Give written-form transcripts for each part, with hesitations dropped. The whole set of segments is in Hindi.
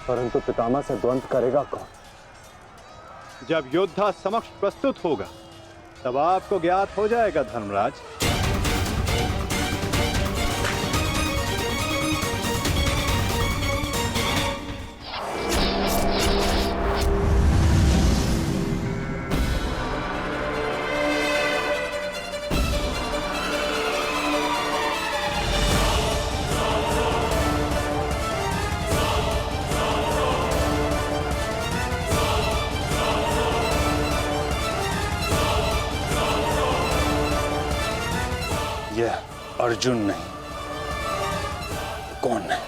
परंतु पितामह से द्वंद्व करेगा कौन? जब योद्धा समक्ष प्रस्तुत होगा तब आपको ज्ञात हो जाएगा धर्मराज। यह अर्जुन नहीं, कौन है?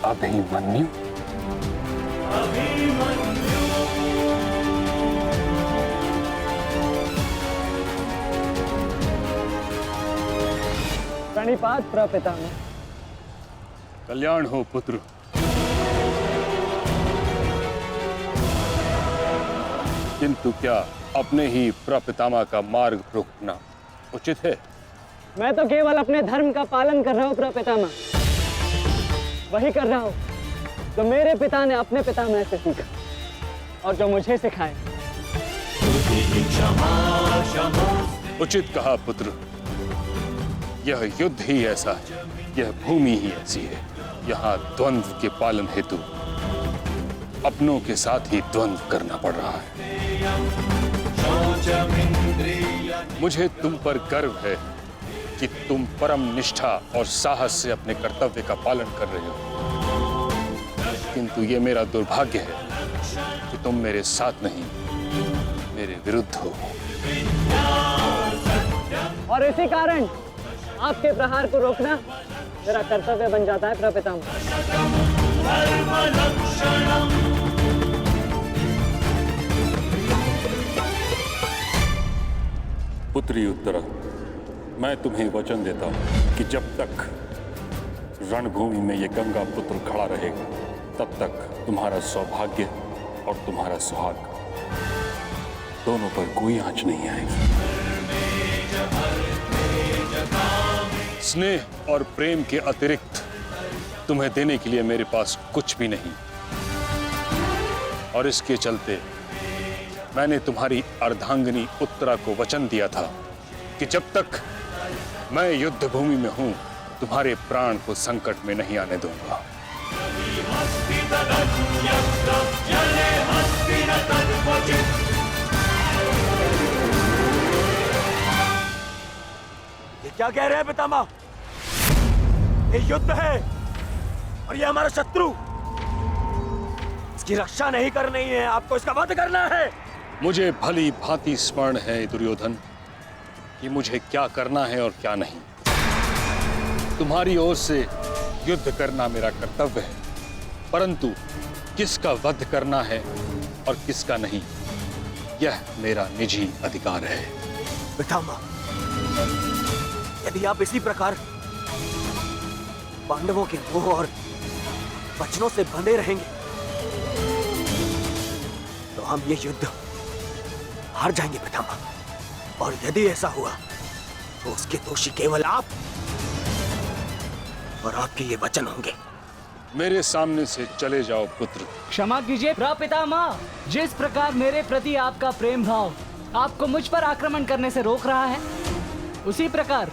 अभिमन्यु? प्रणिपात प्रपितामह। कल्याण हो पुत्र। किंतु क्या अपने ही प्रपितामह का मार्ग रोकना उचित है? मैं तो केवल अपने धर्म का पालन कर रहा हूँ प्रपितामह। वही कर रहा हूँ जो मेरे पिता ने अपने पितामह से सीखा और जो मुझे सिखाए। उचित कहा पुत्र। यह युद्ध ही ऐसा है, यह भूमि ही ऐसी है। यहाँ द्वंद्व के पालन हेतु अपनों के साथ ही द्वंद्व करना पड़ रहा है। मुझे तुम पर गर्व है कि तुम परम निष्ठा और साहस से अपने कर्तव्य का पालन कर रहे हो, किंतु ये मेरा दुर्भाग्य है कि तुम मेरे साथ नहीं, मेरे विरुद्ध हो। और इसी कारण आपके प्रहार को रोकना मेरा कर्तव्य बन जाता है प्रपितामह। पुत्री उत्तरा, मैं तुम्हें वचन देता हूं कि जब तक रणभूमि में ये गंगा पुत्र खड़ा रहेगा तब तक तुम्हारा सौभाग्य और तुम्हारा सुहाग दोनों पर कोई आंच नहीं आएगी। स्नेह और प्रेम के अतिरिक्त तुम्हें देने के लिए मेरे पास कुछ भी नहीं, और इसके चलते मैंने तुम्हारी अर्धांगिनी उत्तरा को वचन दिया था कि जब तक मैं युद्ध भूमि में हूं तुम्हारे प्राण को संकट में नहीं आने दूंगा। ये क्या कह रहे हैं पितामह? ये युद्ध है और ये हमारा शत्रु। इसकी रक्षा नहीं करनी है, आपको इसका वध करना है। मुझे भली भांति स्मरण है दुर्योधन कि मुझे क्या करना है और क्या नहीं। तुम्हारी ओर से युद्ध करना मेरा कर्तव्य है, परंतु किसका वध करना है और किसका नहीं, यह मेरा निजी अधिकार है। पितामह, यदि आप इसी प्रकार पांडवों के मोह और वचनों से बंधे रहेंगे तो हम ये युद्ध हार जाएंगे पितामह। और यदि ऐसा हुआ तो उसके दोषी केवल आप और आपके ये वचन होंगे। मेरे सामने से चले जाओ पुत्र। क्षमा कीजिए प्रपितामह, जिस प्रकार मेरे प्रति आपका प्रेम भाव आपको मुझ पर आक्रमण करने से रोक रहा है, उसी प्रकार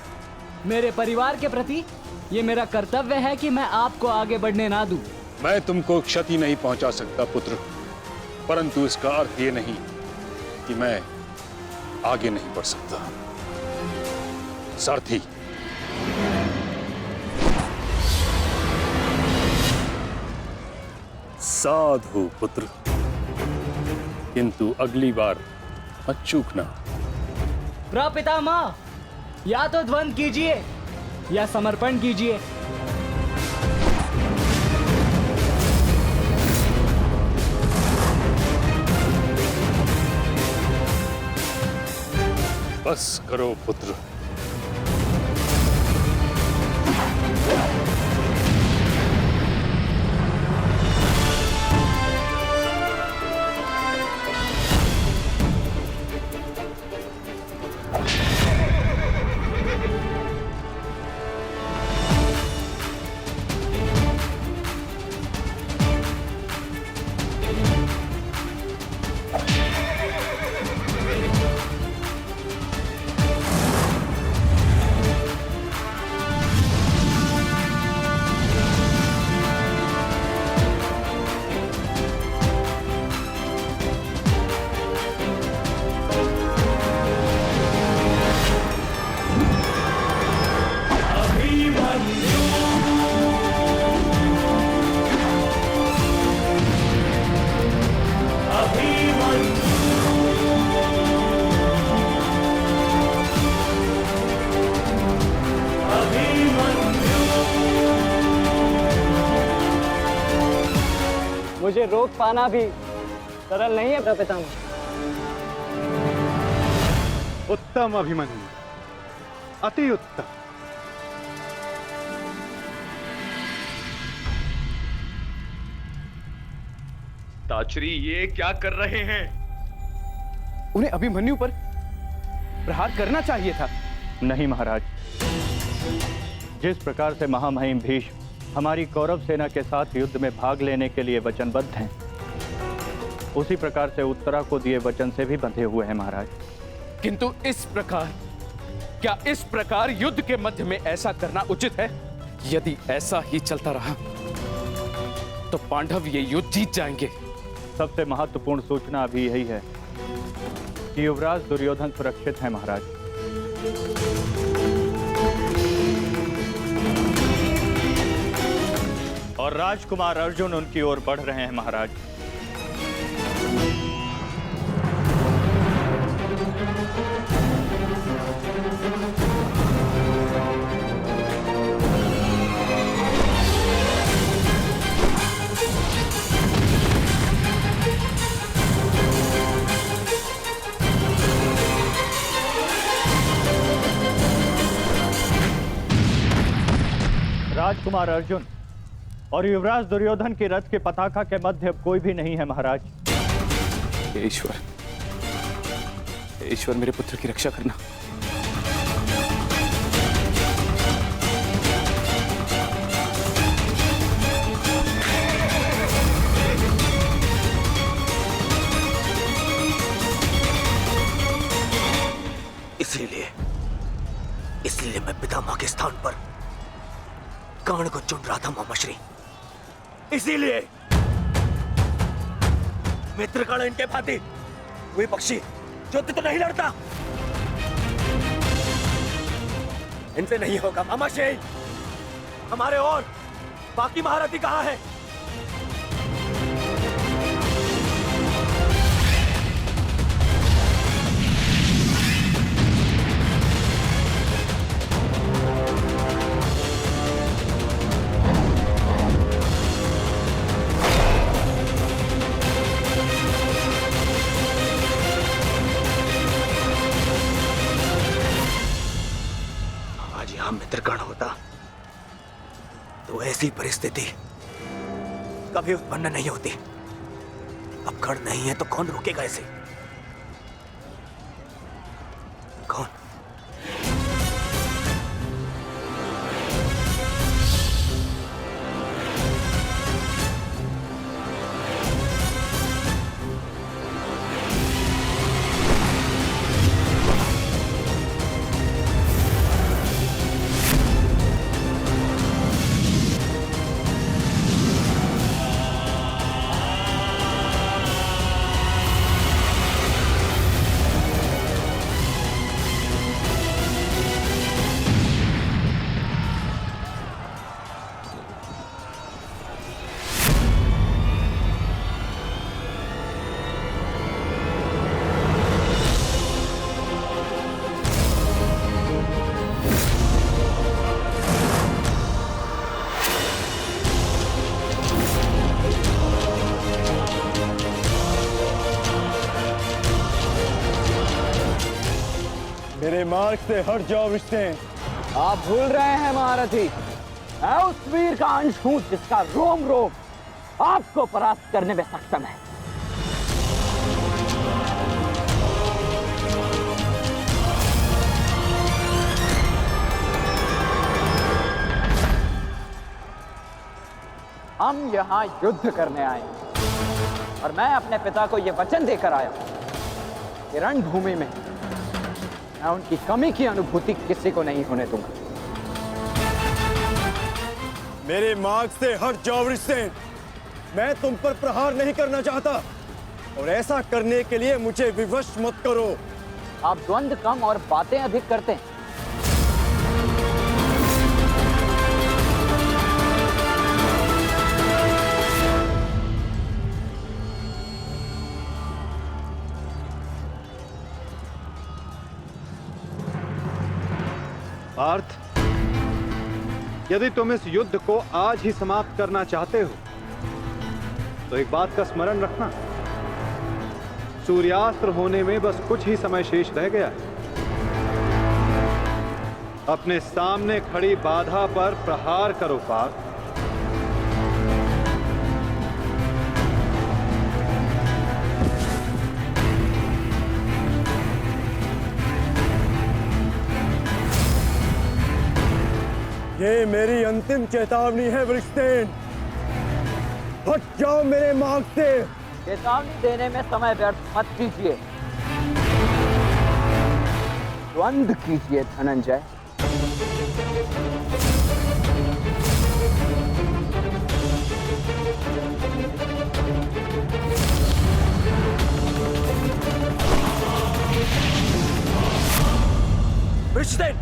मेरे परिवार के प्रति ये मेरा कर्तव्य है कि मैं आपको आगे बढ़ने ना दूं। मैं तुमको क्षति नहीं पहुंचा सकता पुत्र, परंतु इसका अर्थ ये नहीं कि मैं आगे नहीं बढ़ सकता। सारथी, साधु पुत्र, किंतु अगली बार मत चूकना। प्रपितामह, या तो द्वंद्व कीजिए या समर्पण कीजिए। बस करो पुत्र। मुझे रोक पाना भी सरल नहीं है पितामह। उत्तम अभिमन्यु, अति उत्तम। ताचरी ये क्या कर रहे हैं? उन्हें अभिमन्यु पर प्रहार करना चाहिए था। नहीं महाराज, जिस प्रकार से महामहिम भीष्म हमारी कौरव सेना के साथ युद्ध में भाग लेने के लिए वचनबद्ध हैं, उसी प्रकार से उत्तरा को दिए वचन से भी बंधे हुए हैं महाराज। किंतु इस प्रकार युद्ध के मध्य में ऐसा करना उचित है? यदि ऐसा ही चलता रहा तो पांडव ये युद्ध जीत जाएंगे। सबसे महत्वपूर्ण सूचना अभी यही है कि युवराज दुर्योधन सुरक्षित हैं महाराज। और राजकुमार अर्जुन उनकी ओर बढ़ रहे हैं महाराज। राजकुमार अर्जुन और युवराज दुर्योधन की रथ के पताका के मध्य अब कोई भी नहीं है महाराज। ईश्वर मेरे पुत्र की रक्षा करना। इसलिए मैं पितामह के स्थान पर कर्ण को चुन रहा था मामाश्री। इसीलिए मित्रगण इनके भांति वे पक्षी युद्ध तो नहीं लड़ता, इनसे नहीं होगा मामाश्री। हमारे और बाकी महारथी कहां है? मित्रगण होता तो ऐसी परिस्थिति कभी उत्पन्न नहीं होती। अब गण नहीं है तो कौन रोकेगा इसे? कौन? मार्ग से हट जाओ रिश्ते। आप भूल रहे हैं महारथी, मैं उस वीर का अंश हूं जिसका रोम रोम आपको परास्त करने में सक्षम है। हम यहाँ युद्ध करने आए हैं और मैं अपने पिता को यह वचन देकर आया कि रणभूमि में मैं उनकी कमी की अनुभूति किसी को नहीं होने दूंगा। मेरे मार्ग से हट जाओ रिश्ते। मैं तुम पर प्रहार नहीं करना चाहता और ऐसा करने के लिए मुझे विवश मत करो। आप द्वंद्व कम और बातें अधिक करते हैं। पार्थ, यदि तुम इस युद्ध को आज ही समाप्त करना चाहते हो तो एक बात का स्मरण रखना, सूर्यास्त होने में बस कुछ ही समय शेष रह गया है। अपने सामने खड़ी बाधा पर प्रहार करो पार्थ। ये मेरी अंतिम चेतावनी है वृषसेन। हट जाओ मेरे मार्ग से। चेतावनी देने में समय व्यर्थ मत कीजिए, द्वंद्व कीजिए धनंजय। वृषसेन,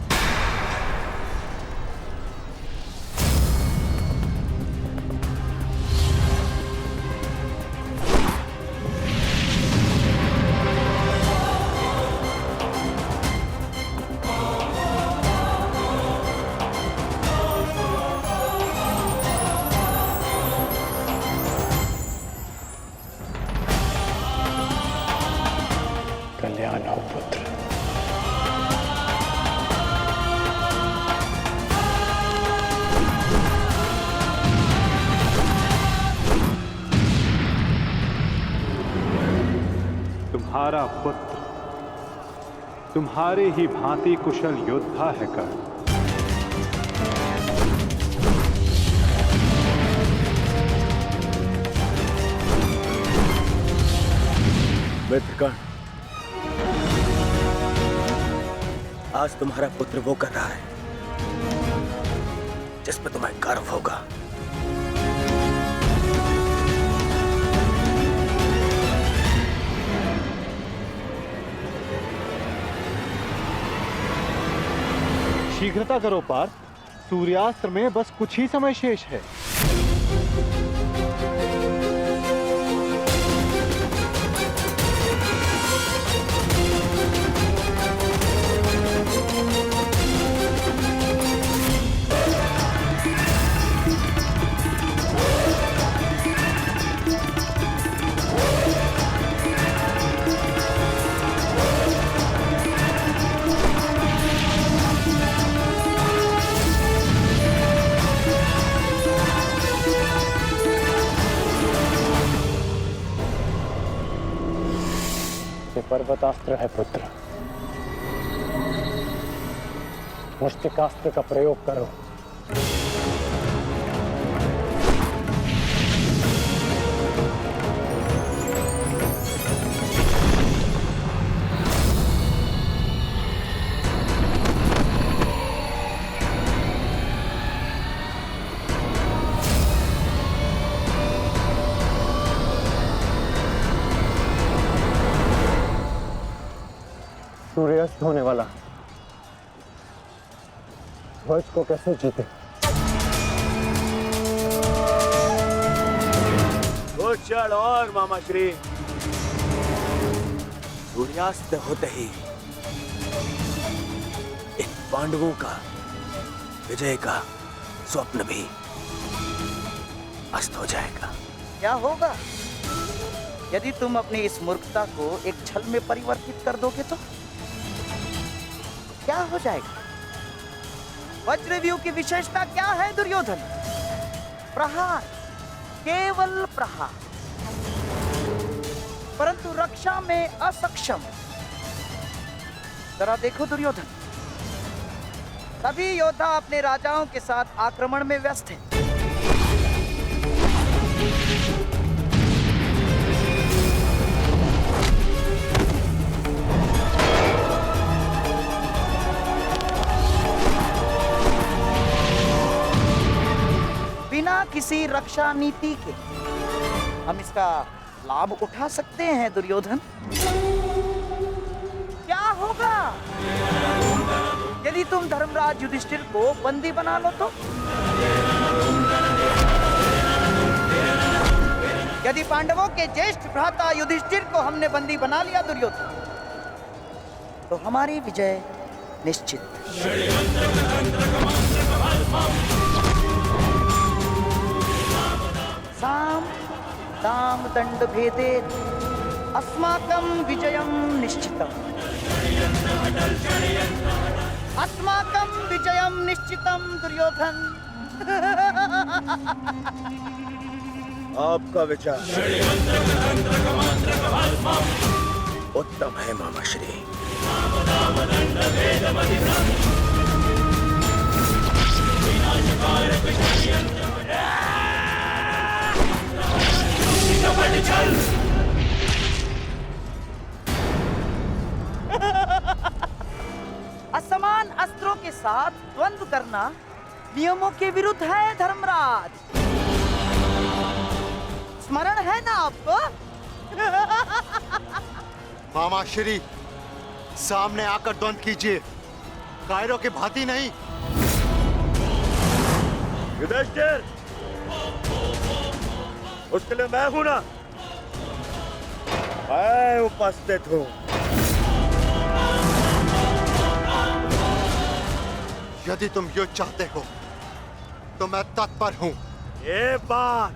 कल्याण हो पुत्र। तुम्हारा पुत्र तुम्हारे ही भांति कुशल योद्धा है कर्ण। मित्र कर्ण, आज तुम्हारा पुत्र वो कर रहा है जिस पर तुम्हें गर्व होगा। शीघ्रता करो पार्थ, सूर्यास्त्र में बस कुछ ही समय शेष है। पर्वतास्त्र है पुत्र, मुष्टिकास्त्र का प्रयोग करो। सूर्यास्त होने वाला, ध्वज को कैसे जीते? कुछ क्षण और मामा श्री। सूर्यास्त होते ही इन पांडवों का विजय का स्वप्न भी अस्त हो जाएगा। क्या होगा यदि तुम अपनी इस मूर्खता को एक छल में परिवर्तित कर दोगे तो? क्या हो जाएगा? वज्रव्यूह की विशेषता क्या है दुर्योधन? प्रहार, केवल प्रहार, परंतु रक्षा में असक्षम। जरा देखो दुर्योधन, सभी योद्धा अपने राजाओं के साथ आक्रमण में व्यस्त हैं। बिना किसी रक्षा नीति के हम इसका लाभ उठा सकते हैं दुर्योधन। क्या होगा यदि तुम धर्मराज युधिष्ठिर को बंदी बना लो तो? यदि पांडवों के ज्येष्ठ भ्राता युधिष्ठिर को हमने बंदी बना लिया दुर्योधन, तो हमारी विजय निश्चित। साम दाम दंड भेदे अस्माकं विजयं निश्चितम्। अस्माकं विजयं निश्चितम् दुर्योधन। आपका विचार उत्तम है मामाश्री। असमान अस्त्रों के साथ द्वंद्व करना नियमों के विरुद्ध है धर्मराज। स्मरण है ना आपको? मामा श्री, सामने आकर द्वंद्व कीजिए, कायरों की भांति नहीं। युधिष्ठिर, उसके लिए मैं हूं ना, मैं उपस्थित हूं। यदि तुम युद्ध चाहते हो तो मैं तत्पर हूं। ये बात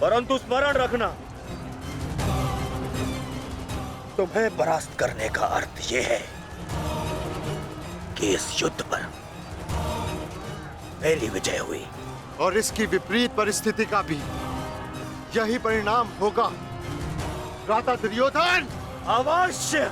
परंतु स्मरण रखना, तुम्हें परास्त करने का अर्थ यह है कि इस युद्ध पर मेरी विजय हुई, और इसकी विपरीत परिस्थिति का भी यही परिणाम होगा भ्राता दुर्योधन। अवश्य।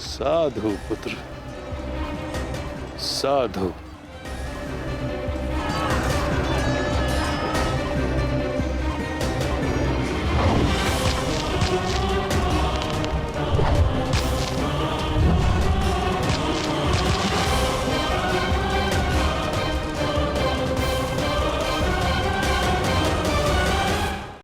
साधु पुत्र, साधु।